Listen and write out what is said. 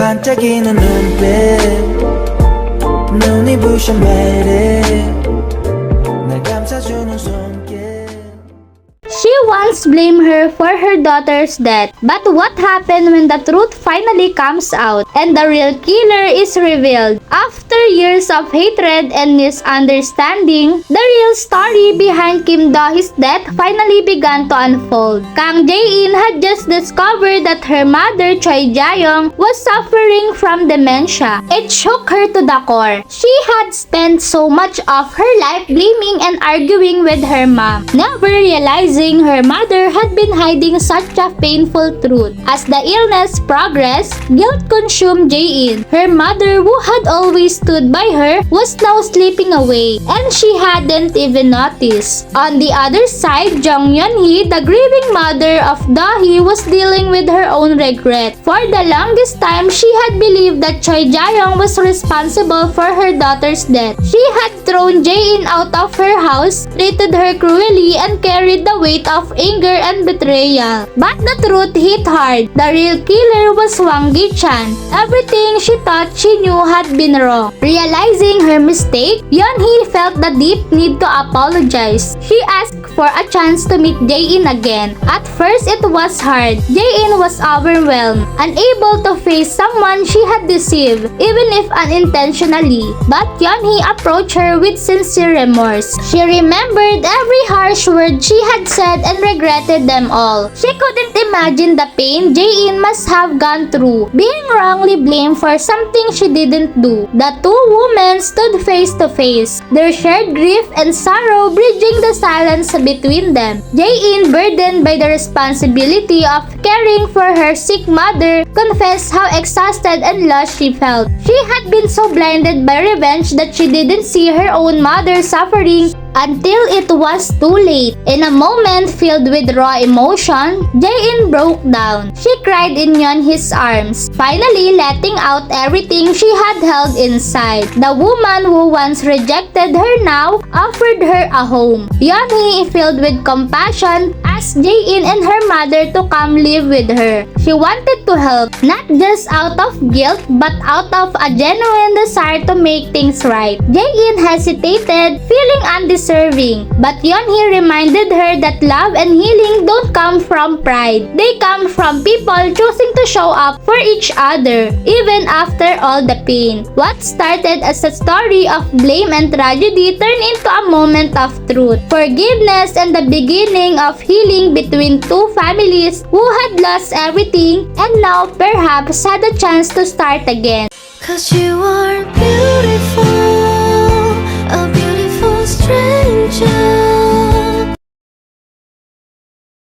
반짝이는 눈빛 눈이 부셔 매일 날 감싸주는 손길. She once blamed her for her daughter's death, but what happened when the truth finally comes out and the real killer is revealed? After years of hatred and misunderstanding, the real story behind Kim Do-hee's death finally began to unfold. Kang Jae In had just discovered that her mother, Choi Ja-young, was suffering from dementia. It shook her to the core. She had spent so much of her life blaming and arguing with her mom, never realizing her mother had been hiding such a painful truth. As the illness progressed, guilt consumed Jae In. Her mother, who had always stood by her, was now slipping away, and she hadn't even noticed. On the other side, Jung Yeon-hee, the grieving mother of Do-hee, was dealing with her own regret. For the longest time, she had believed that Choi Ja-young was responsible for her daughter's death. She had thrown Jae In out of her house, treated her cruelly, and carried the weight of anger and betrayal. But the truth hit hard. The real killer was Hwang Gi Chan. Everything she thought she knew had been wrong. Realizing her mistake, Yeon-hee felt the deep need to apologize. She asked for a chance to meet Jae In again. At first, it was hard. Jae In was overwhelmed, unable to face someone she had deceived, even if unintentionally. But Yeon-hee approached her with sincere remorse. She remembered every harsh word she had said and regretted them all. She couldn't imagine the pain Jae In must have gone through, being wrongly blamed for something she didn't do. The two women stood face to face, their shared grief and sorrow bridging the silence between them. Jae In, burdened by the responsibility of caring for her sick mother, confessed how exhausted and lost she felt. She had been so blinded by revenge that she didn't see her own mother suffering until it was too late. In a moment filled with raw emotion, Jae In broke down. She cried in Yeon-hee's arms, finally letting out everything she had held inside. The woman who once rejected her now offered her a home. Yeon-hee, filled with compassion, asked Jae In and her mother to come live with her. She wanted to help, not just out of guilt, but out of a genuine desire to make things right. Jae In hesitated, feeling undeserving, but Yeon-hee reminded her that love and healing don't come from pride. They come from people choosing to show up for each other, even after all the pain. What started as a story of blame and tragedy turned into a moment of truth, forgiveness, and the beginning of healing between two families who had lost everything and now perhaps had a chance to start again. 'Cause you are